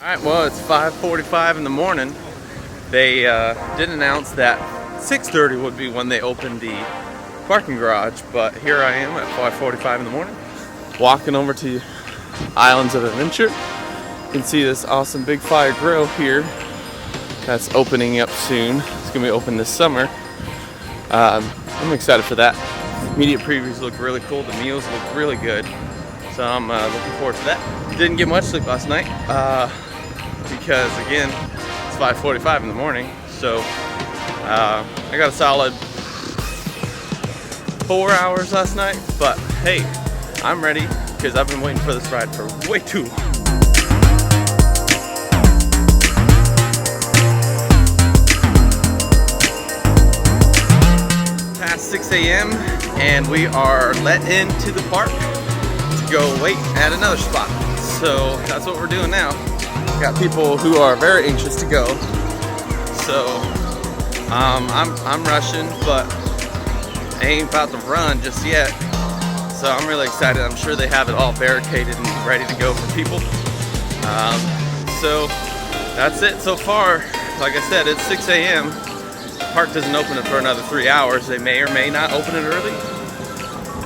Alright, well, it's 5:45 in the morning. They did announce that 6:30 would be when they opened the parking garage, but here I am at 5:45 in the morning, walking over to Islands of Adventure. You can see this awesome big fire grill here that's opening up soon. It's gonna be open this summer. I'm excited for that. Immediate previews look really cool. The meals look really good, so I'm looking forward to that. Didn't get much sleep last night because again it's 5:45 in the morning, so I got a solid 4 hours last night, but hey, I'm ready because I've been waiting for this ride for way too long. Past 6 a.m. and we are let into the park to go wait at another spot. So that's what we're doing now. Got people who are very anxious to go. So I'm rushing, but I ain't about to run just yet. So I'm really excited. I'm sure they have it all barricaded and ready to go for people. So that's it so far. Like I said, it's 6 a.m. Park doesn't open it for another 3 hours. They may or may not open it early.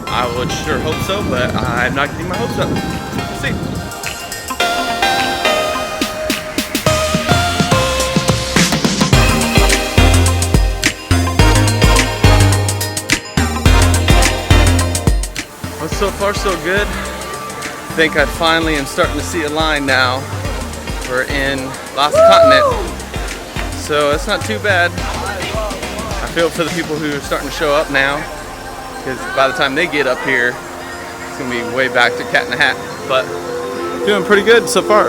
I would sure hope so, but I'm not getting my hopes up. We'll see. Well, so far so good. I think I finally am starting to see a line now. We're in Last Continent, so it's not too bad. I feel for the people who are starting to show up now, because by the time they get up here, it's gonna be way back to Cat in the Hat. But doing pretty good so far.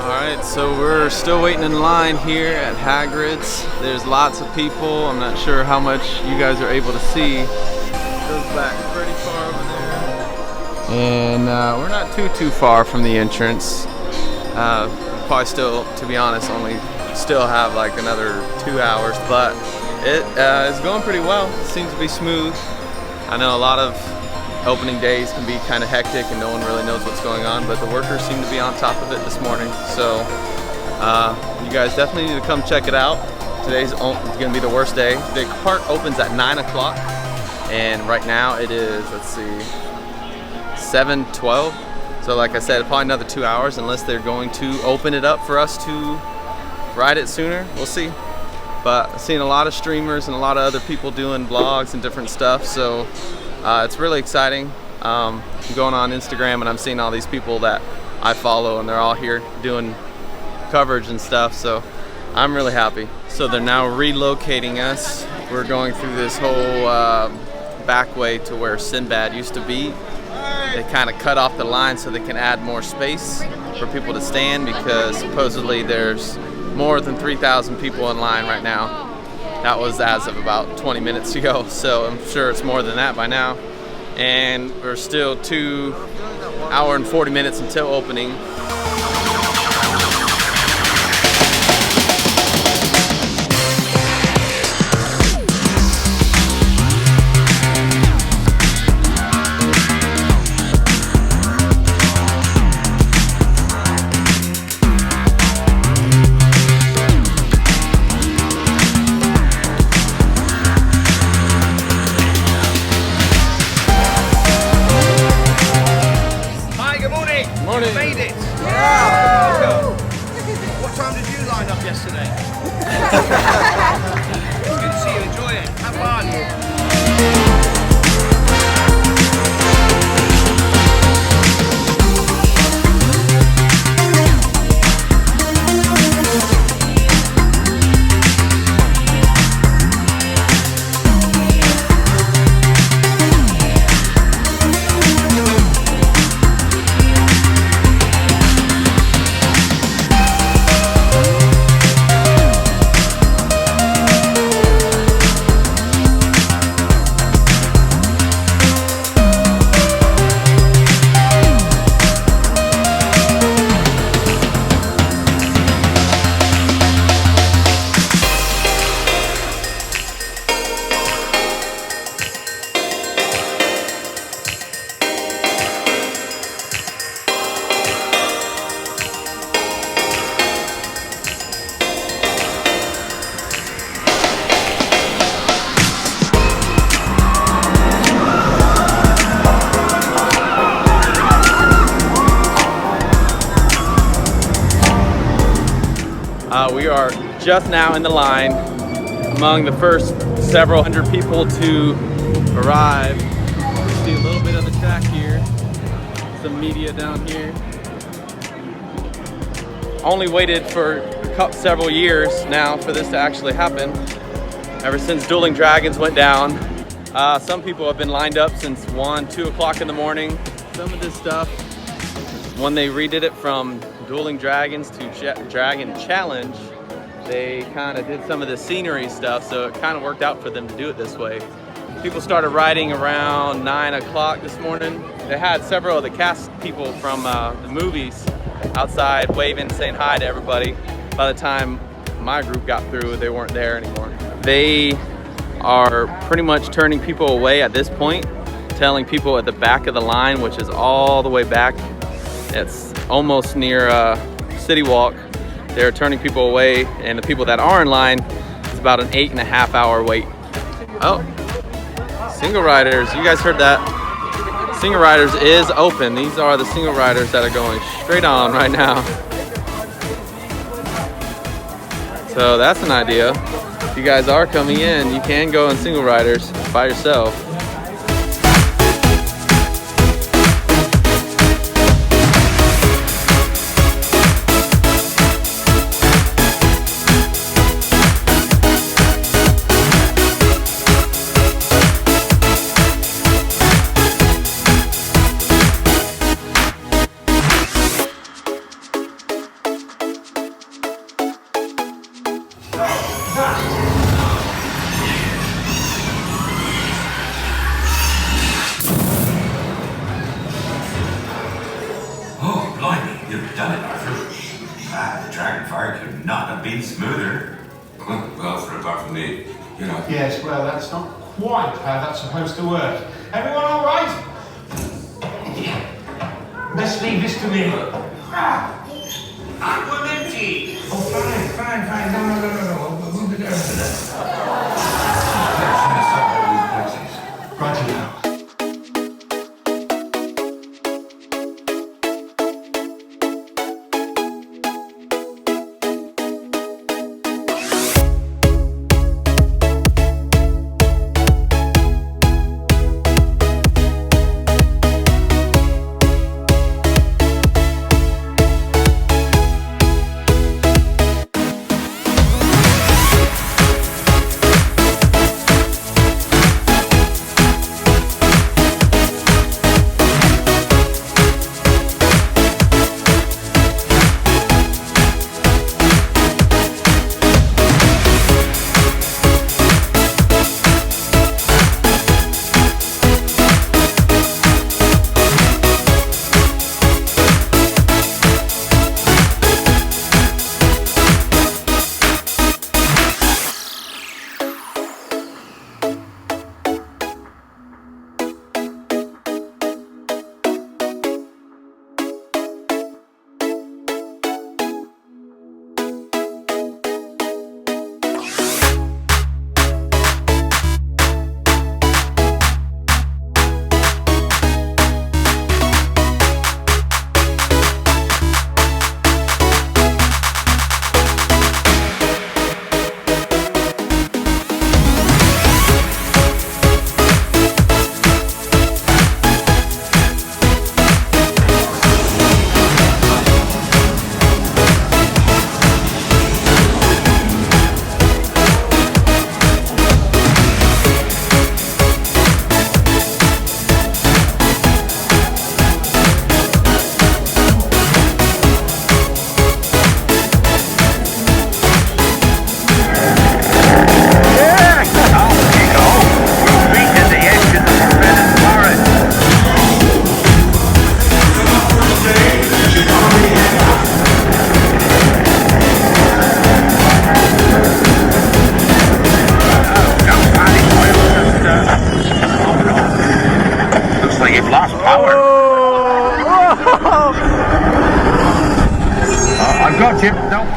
All right, so we're still waiting in line here at Hagrid's. There's lots of people. I'm not sure how much you guys are able to see. It goes back pretty far over there, and we're not too far from the entrance. Probably still, to be honest, only still have like another 2 hours, but it is going pretty well. It seems to be smooth. I know a lot of opening days can be kind of hectic and no one really knows what's going on, but the workers seem to be on top of it this morning. So you guys definitely need to come check it out. Today's going to be the worst day. The park opens at 9 o'clock, and right now it is, let's see, 7:12. So like I said, probably another 2 hours unless they're going to open it up for us to ride it sooner. We'll see. But I've seen a lot of streamers and a lot of other people doing vlogs and different stuff, so it's really exciting. I'm going on Instagram and I'm seeing all these people that I follow, and they're all here doing coverage and stuff, so I'm really happy. So they're now relocating us. We're going through this whole back way to where Sinbad used to be. They kind of cut off the line so they can add more space for people to stand, because supposedly there's more than 3,000 people in line right now. That was as of about 20 minutes ago, so I'm sure it's more than that by now. And we're still 2 hours and 40 minutes until opening. Made it! Yeah! What time did you line up yesterday? It's good to see you. Enjoy it. Have fun. We are just now in the line among the first several hundred people to arrive. You see a little bit of the track here, some media down here. Only waited for several years now for this to actually happen. Ever since Dueling Dragons went down, some people have been lined up since 1, 2 o'clock in the morning. Some of this stuff, when they redid it from Dueling Dragons to Dragon Challenge, they kind of did some of the scenery stuff, so it kind of worked out for them to do it this way. People started riding around 9 o'clock this morning. They had several of the cast people from the movies outside waving, saying hi to everybody. By the time my group got through, they weren't there anymore. They are pretty much turning people away at this point, telling people at the back of the line, which is all the way back, it's almost near City Walk. They're turning people away, and the people that are in line, it's about an 8.5 hour wait. Oh, single riders, you guys heard that? Single riders is open. These are the single riders that are going straight on right now. So that's an idea. If you guys are coming in, you can go in single riders by yourself. Smoother. Well, for apart from me, you know. Yes, well, that's not quite how that's supposed to work. Everyone all right? Let's leave this to me. I'm empty. Oh, fine. No. We'll be there for that. Right now.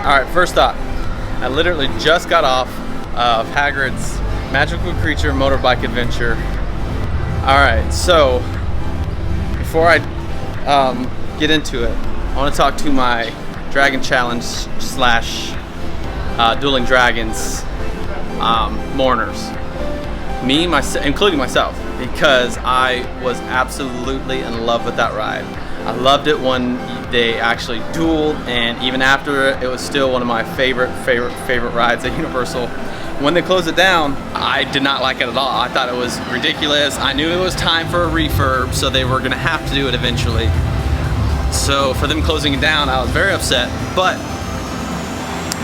Alright, first thought. I literally just got off of Hagrid's Magical Creature Motorbike Adventure. Alright, so before I get into it, I want to talk to my Dragon Challenge slash Dueling Dragons mourners. Me, including myself, because I was absolutely in love with that ride. I loved it when they actually dueled, and even after it was still one of my favorite rides at Universal. When they closed it down, I did not like it at all. I thought it was ridiculous. I knew it was time for a refurb, so they were gonna have to do it eventually. So for them closing it down, I was very upset. But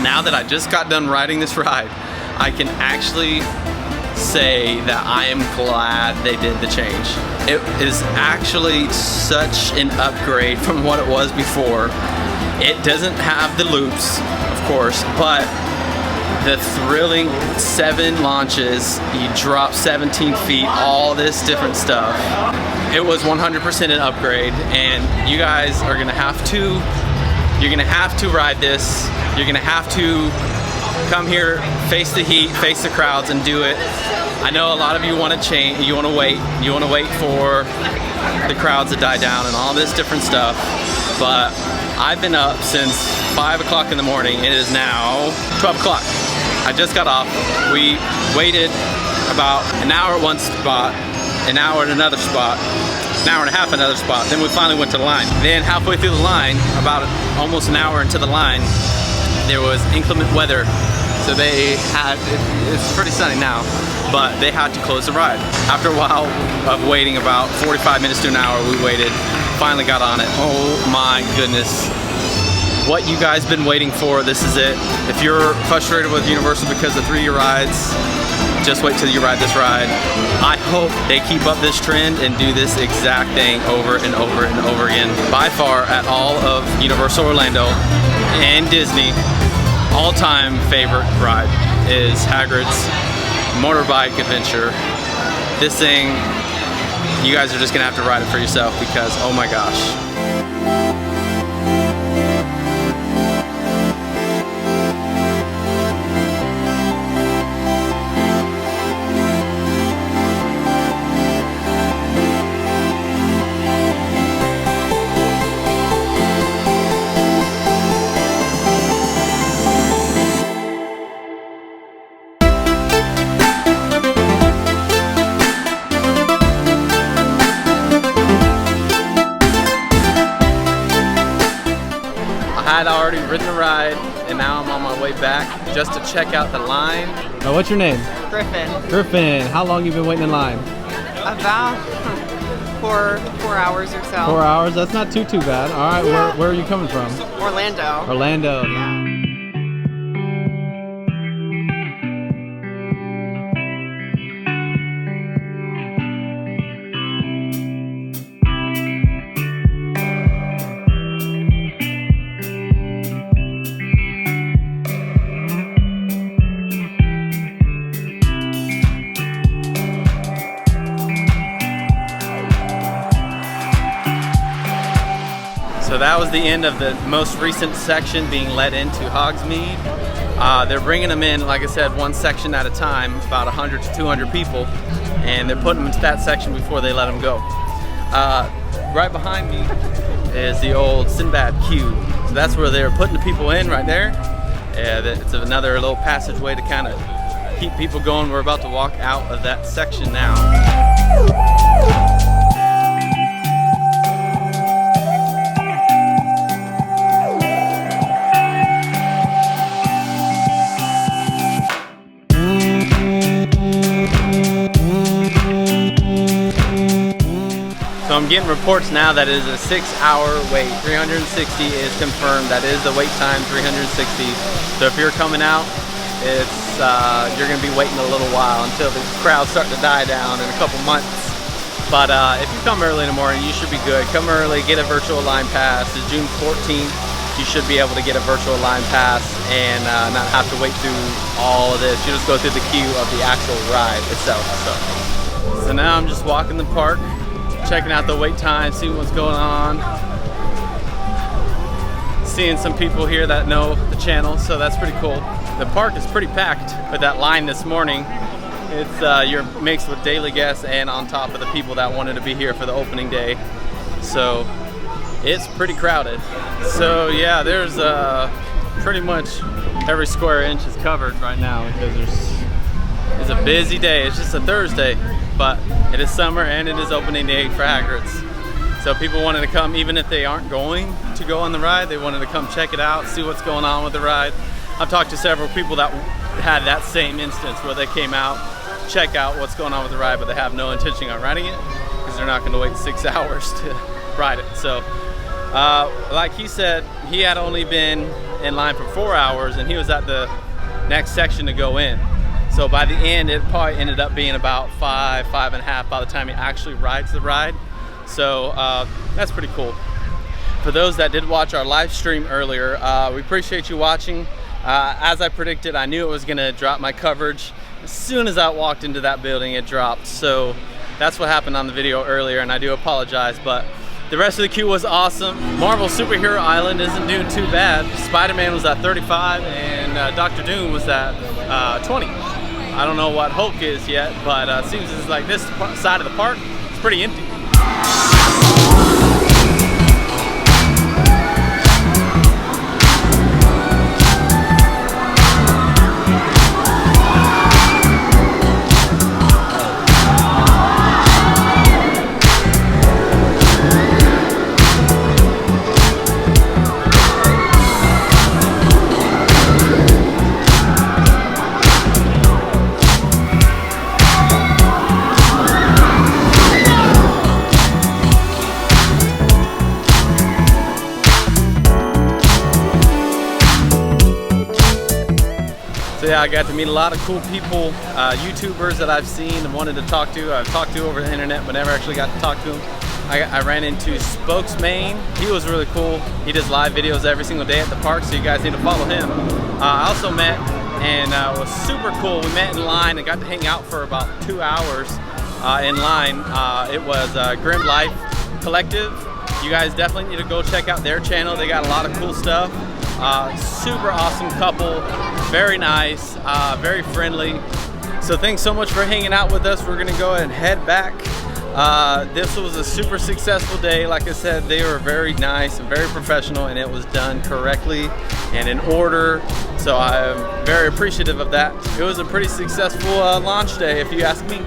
now that I just got done riding this ride, I can actually say that I am glad they did the change. It is actually such an upgrade from what it was before. It doesn't have the loops, of course, but the thrilling 7 launches, you drop 17 feet, all this different stuff. It was 100% an upgrade, and you guys are gonna have to, you're gonna have to ride this. You're gonna have to come here, face the heat, face the crowds, and do it. I know a lot of you want to change, you want to wait for the crowds to die down and all this different stuff, but I've been up since 5 o'clock in the morning. It is now 12 o'clock. I just got off. We waited about an hour at one spot, an hour at another spot, an hour and a half at another spot, then we finally went to the line. Then halfway through the line, about almost an hour into the line, there was inclement weather, so they had, it's pretty sunny now, but they had to close the ride. After a while of waiting, about 45 minutes to an hour, we waited, finally got on it. Oh my goodness. What you guys been waiting for, this is it. If you're frustrated with Universal because of 3-year rides, just wait till you ride this ride. I hope they keep up this trend and do this exact thing over and over and over again. By far, at all of Universal Orlando and Disney, all-time favorite ride is Hagrid's Motorbike Adventure. This thing, you guys are just gonna have to ride it for yourself because, oh my gosh. I had already ridden the ride, and now I'm on my way back just to check out the line. What's your name? Griffin. Griffin. How long you been waiting in line? About 4 hours or so. 4 hours? That's not too bad. All right, Yeah. where are you coming from? Orlando. Orlando. Yeah. So that was the end of the most recent section being let into Hogsmeade. They're bringing them in, like I said, one section at a time, about 100 to 200 people, and they're putting them into that section before they let them go. Right behind me is the old Sinbad queue. So that's where they're putting the people in right there. It's another little passageway to kind of keep people going. We're about to walk out of that section now. So I'm getting reports now that it is a 6-hour wait. 360 is confirmed. That is the wait time, 360. So if you're coming out, it's you're gonna be waiting a little while until the crowd's starting to die down in a couple months. But if you come early in the morning, you should be good. Come early, get a virtual line pass. It's June 14th. You should be able to get a virtual line pass and not have to wait through all of this. You just go through the queue of the actual ride itself. So now I'm just walking the park, checking out the wait time, seeing what's going on. Seeing some people here that know the channel, so that's pretty cool. The park is pretty packed with that line this morning. It's you're mixed with daily guests and on top of the people that wanted to be here for the opening day. So it's pretty crowded. So yeah, there's pretty much every square inch is covered right now because it's a busy day. It's just a Thursday, but it is summer and it is opening day for Hagrid's. So people wanted to come, even if they aren't going to go on the ride, they wanted to come check it out, see what's going on with the ride. I've talked to several people that had that same instance where they came out, check out what's going on with the ride, but they have no intention on riding it because they're not going to wait 6 hours to ride it. So like he said, he had only been in line for 4 hours and he was at the next section to go in. So by the end, it probably ended up being about 5.5 by the time he actually rides the ride. So that's pretty cool. For those that did watch our live stream earlier, we appreciate you watching. As I predicted, I knew it was gonna drop my coverage. As soon as I walked into that building, it dropped. So that's what happened on the video earlier, and I do apologize, but the rest of the queue was awesome. Marvel Superhero Island isn't doing too bad. Spider-Man was at 35 and Dr. Doom was at 20. I don't know what Hulk is yet, but it seems as like this side of the park is pretty empty. So yeah, I got to meet a lot of cool people, YouTubers that I've seen and wanted to talk to. I've talked to over the internet, but never actually got to talk to him. I ran into Spokesman. He was really cool. He does live videos every single day at the park, so you guys need to follow him. I also met, and it was super cool. We met in line and got to hang out for about 2 hours in line. It was Grim Life Collective. You guys definitely need to go check out their channel. They got a lot of cool stuff. Super awesome couple, very nice, very friendly. So thanks so much for hanging out with us. We're gonna go ahead and head back. This was a super successful day. Like I said, they were very nice and very professional, and it was done correctly and in order. So I'm very appreciative of that. It was a pretty successful launch day, if you ask me.